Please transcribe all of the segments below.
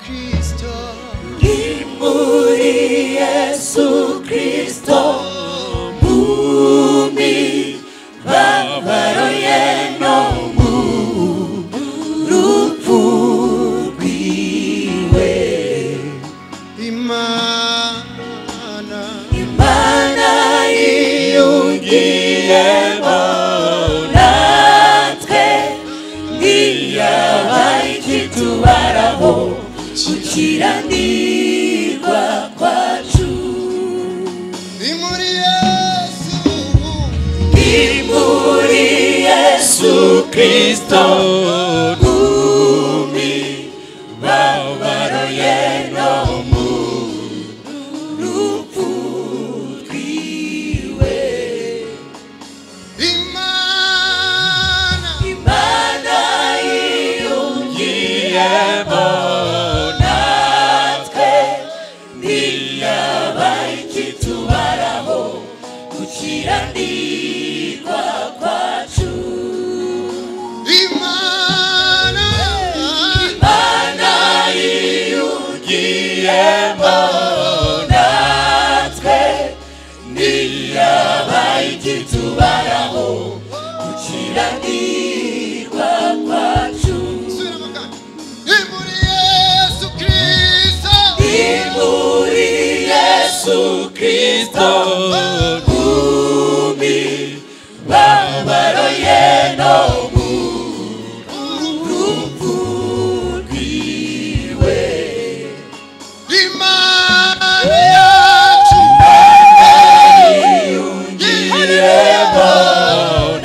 Kristo Muri Yesu Kristo Mumi Babaro yeno mu Rupfu rwiwe Imana iyungiyemo natwe ntiyabaye ikitubaraho gukiranirwa kwacu Muri Yesu Kristo Mumi Babaro yeno mu Rupfu rwiwe Imana iyungiyemo natwe ntiyabaye ikitubaraho gukiranirwa kwacu Imana iyungiyemo natwe ntiyabaye ikitubaraho gukiranirwa kwacu Muri Yesu Kristo Mumi Babaro yeno mu Rupfu rwiwe Imana yacu iyungiyemo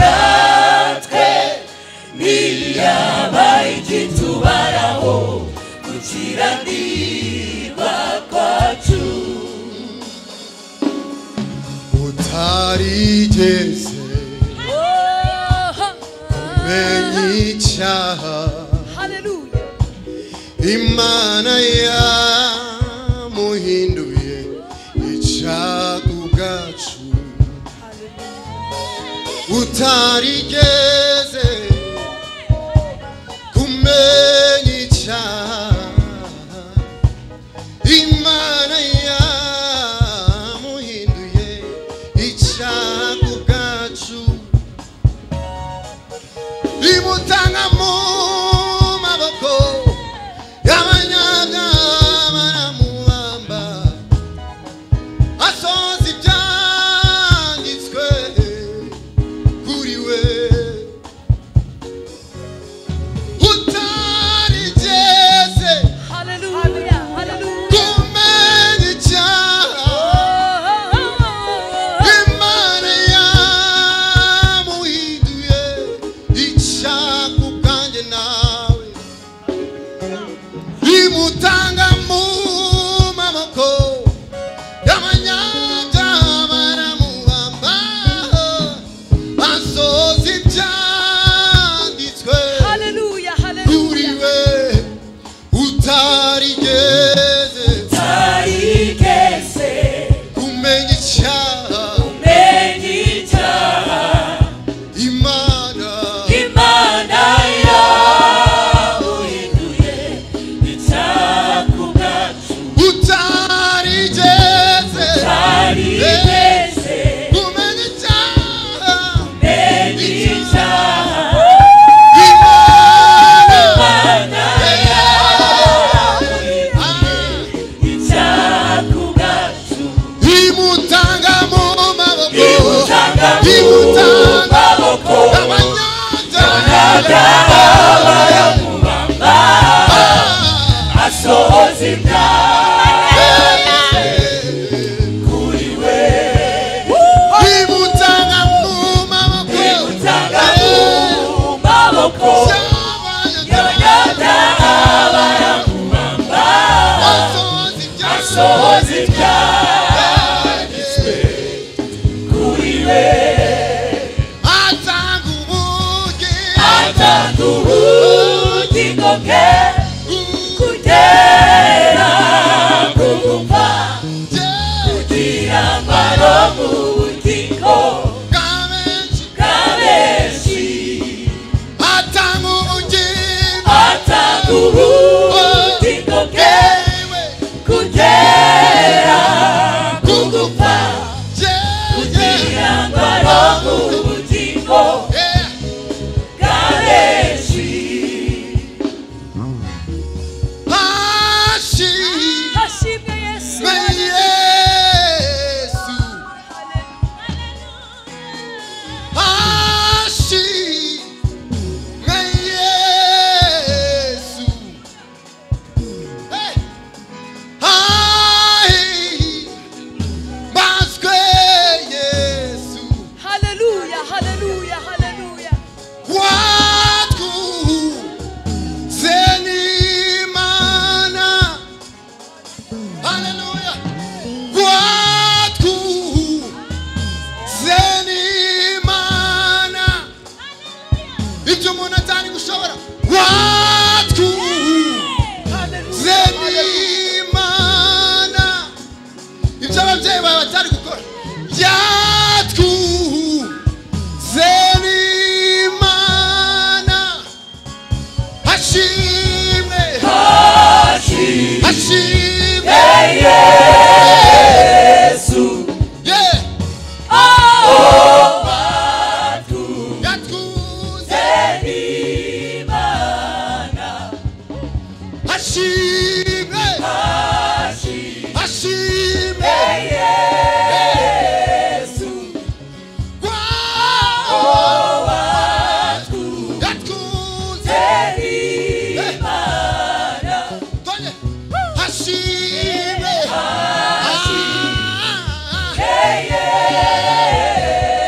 natwe ntiyabaye ikitubaraho gukiranirwa kwacu utarigeze umenya icyaha Imana yamuhinduye icyago bwacu utarigeze kumenya icyaha Imana yamuhinduye icyago bwacu imutanga mu maboko y'abanyabyaha baramubamba asohoza ibyanditswe kuri we utarigeze kumenya icyaha Imana yamuhinduye icyago bwanjye nawe imutanga mu maboko y'abanyabyaha baramubamba asohoza ibyanditswe kuri we utarigeze kumenya icyaha Imana yamuhinduye icyago bwacu utarigeze kumenya icyaha Imana icyago bwacu imutanga mu maboko y'abanyabyaha baramubamba asohoza ibyanditswe kuri we imutanga mu maboko y'abanyabyaha baramubamba asohoza ibyanditswe kuri we atanga ubugingo bwe kugera ashimwe ashimwe Yesu yatkunze Imana Tonye ashimwe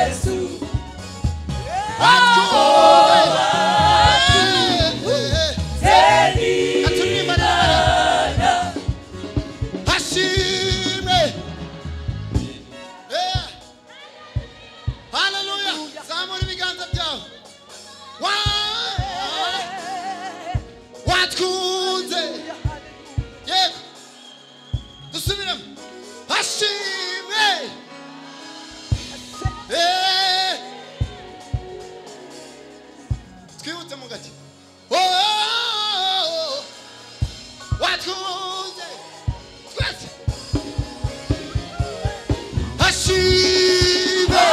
Yesu twihute mu gati watkunze twese ashimwe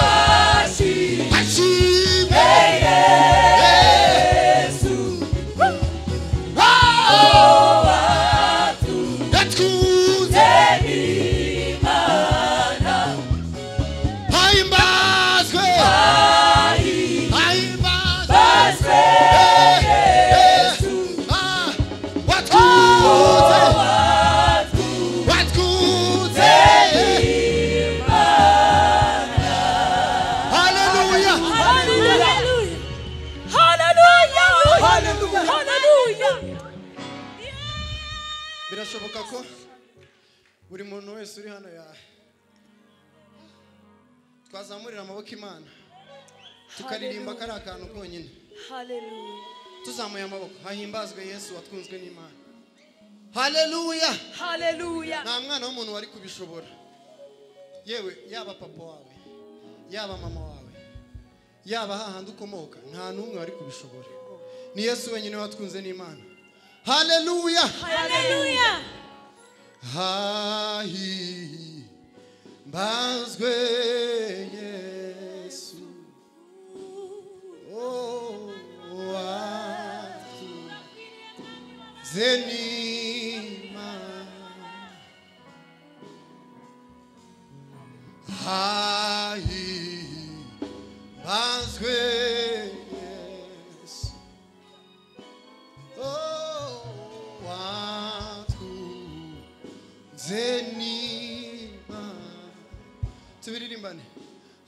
ashimwe Yesu yatkunze Imana hahimbazwe Baswe Yesu watkunze watkunze haleluya birashoboka ko buri muntu wese uri hano twazamurira amaboko Imana tukaririmba kari akantu konyine tuzamuye amaboko hahimbazwe Yesu watkunzwe n'Imana haleluya nta mwana w'umuntu wari kubishobora yewe yaba papa wawe yaba mama wawe yaba hahandi ukomoka nta n'umwe wari kubishobora ni Yesu wenyine watkunze n'Imana haleluya hahimbazwe Yesu watkunze n'Imana hahimbazwe Yesu watkunze n'Imana tubiririmbane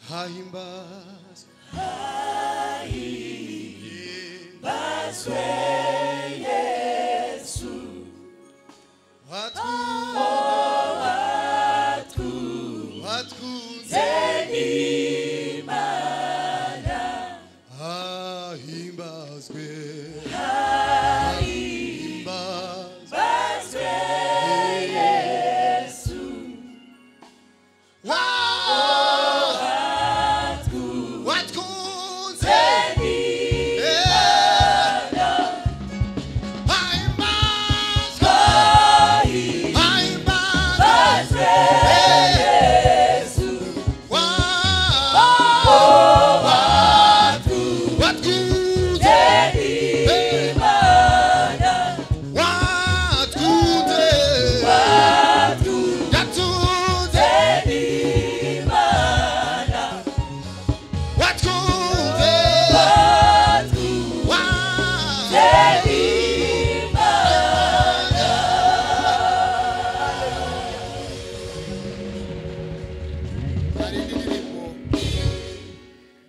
hahimbazwe Baswe Yesu watkunze Imana hahimbazwe Baswe Yesu watkunze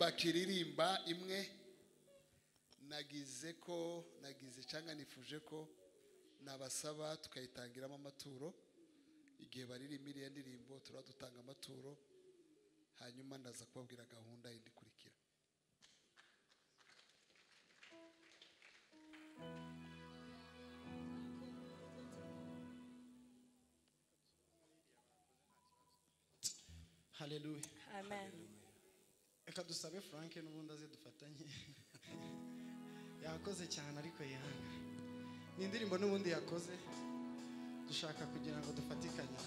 bakiririmba imwe nagize cyangwa nifuje ko nabasaba tukayitangiramo amaturo igihe baririmba iriya ndirimbo turaba dutanga amaturo hanyuma ndaza kubabwira gahunda yindi ikurikira haleluya Amen. reka dusabe Frank n'ubundi aze dufatanye yakoze cyane ariko yihanga ni indirimbo n'ubundi yakoze dushaka kugira ngo dufatikanye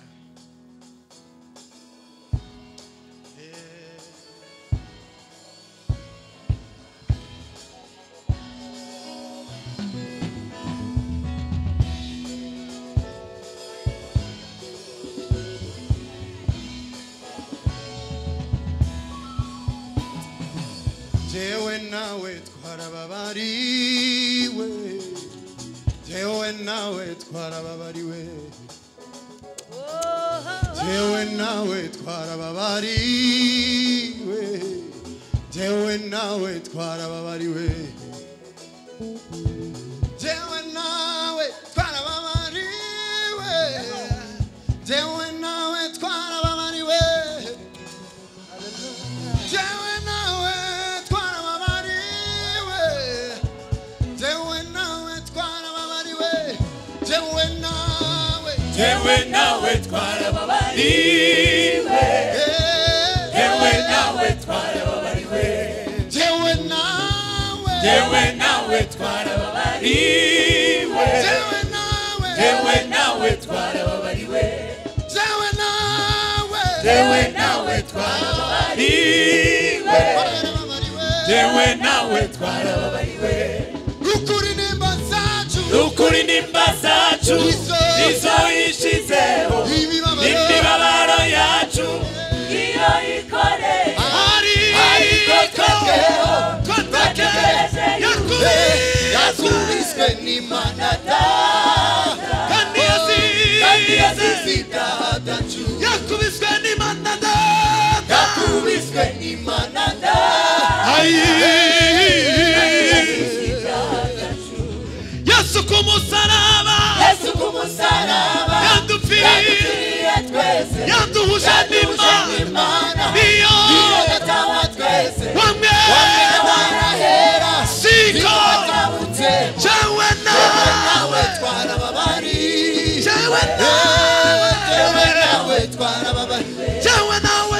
nawe twarababariwe jewe nawe twarababariwe jewe nawe twarababariwe jewe nawe twarababariwe jewe nawe twarababariwe jewe nawe twarababariwe jewe nawe twarababariwe jewe nawe twarababariwe jewe nawe twarababariwe jewe nawe twarababariwe jewe nawe twarababariwe jewe nawe twarababariwe jewe nawe twarababariwe jewe nawe twarababariwe ukuri nimba zacu izo ishizeho imibabaro yacu iyo ikoreye ariko tweho twategereje yakubiswe n'Imana kandi yazize ibyaha byacu yakubiswe n'Imana Yesu ku musaraba yadupfiriye twese yaduhuje n'Imana iyo yatawa twese wamwe warahera siko jewe nawe twarababariwe jewe nawe twarababariwe jewe nawe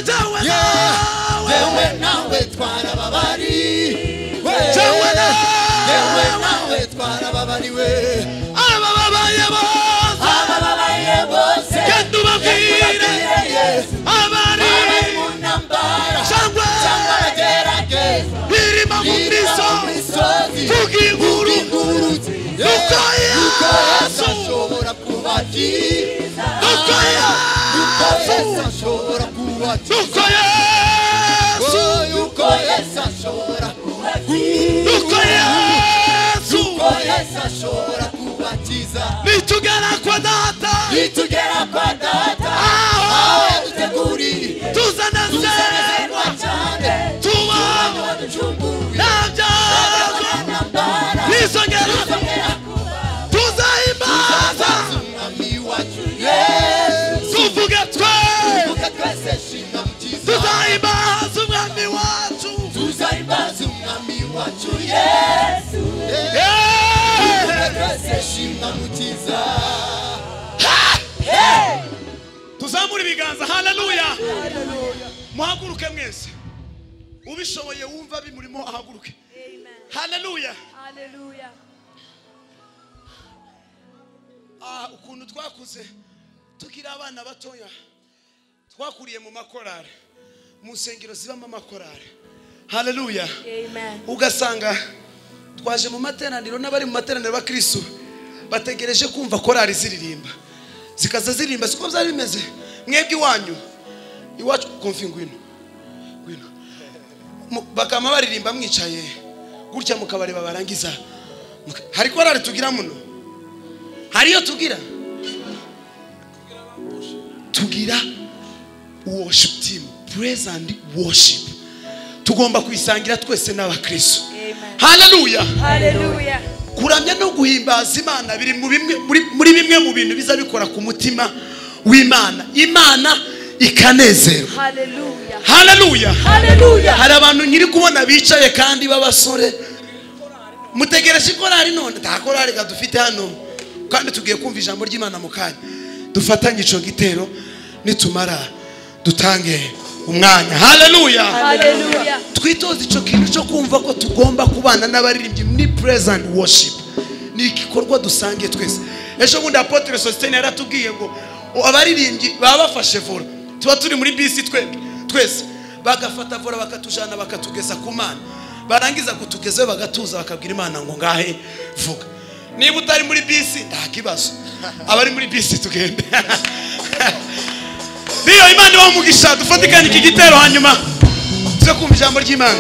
twarababariwe jewe nawe twarababariwe abababaye bose kandi ubabwire abari mu ntambara cyangwa agerageza birima mu misozi vuga inkuru nuko Yesu ashobora kubakiza nuko Yesu ashobora kubakiza nuko Yesu ashobora kubakiza nuko Yesu ashobora kubakiza nitugera kwa data aho yaduteguriye tuzanezerwa cyane tubaho ntabyago nisongera tuzahimbaza umwami wacu Yesu tuvuge twese shinga mukiza tuzahimbaza umwami wacu Yesu twese shinga mukiza tuzamura ibiganza haleluya muhaguruke mwese ubishoboye wumva bimurimo ahaguruke haleluya ukuntu twakuze tukira abana batoya twakuriye mu makorari mu nsengero zibamo amakorari haleluya ugasanga twaje mu materaniro n'abari mu materaniro ba Kristo bategereje kumva korari ziririmba zikaza ziririmba siko byari bimeze mwebwe iwacu konfingwino bakama baririmba mwicaye gutya mukabareba barangiza hari korari tugira muno hariyo tugira worship team, praise and worship. Tugomba kuisangira twese n'abakristo. Hallelujah. Hallelujah. Kuramya no guhimbaza Imana biri muri bimwe mu bintu biza bikora ku mutima w'Imana. Imana ikanezerwa. Hallelujah. Hallelujah. Hallelujah. Hari abantu nyiri kubona bicaye kandi babasore. Mutegereje korari none ta korari gadufite hano kandi tugiye kumva ijambo ry'Imana mu kanya. Dufatanye ico gitero nitumara dutange umwanya. Hallelujah. Hallelujah. Twitoze ico kintu cyo kumva ko tugomba kubana n'abaririmbyi ni praise and worship. Ni igikorwa dusangiye twese. Ejo bundi Apotre Sostene yaratubwiye ngo abaririmbyi baba bafashe vora. Tuba turi muri bisi twese bagafata vora bakatujana bakatugeza ku Mana. Barangiza kutugeze bagatuza bakabwira Imana ngo ngahe vuga. Niba utari muri bisi ntakibazo. Abari muri bisi tugende. Niyo Imana bamugisha dufatikanye iki gitero hanyuma tuze kumva ijambo ry'Imana.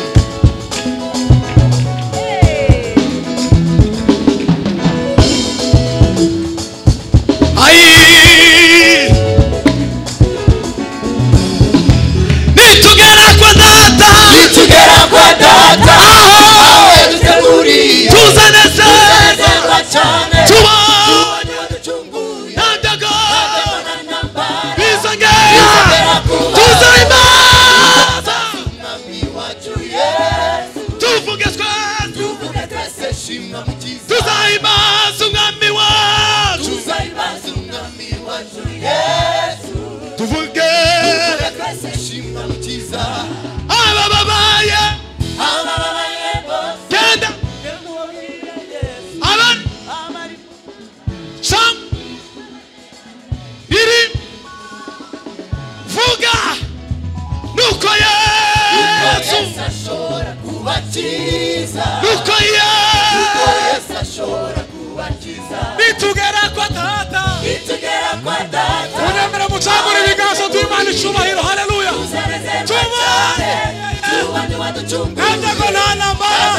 Enda ko nta ntambara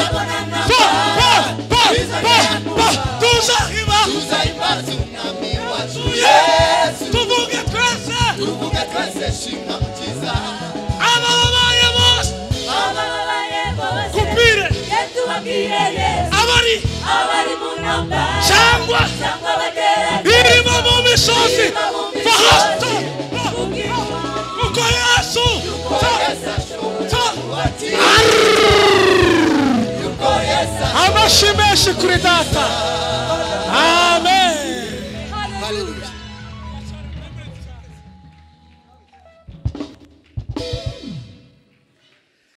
tuzahima tuvuge twese ababaye bose kupire abari mu ntambara cyangwa irimo mu misozi fahasta uko Yesu amashyi menshi kuri data.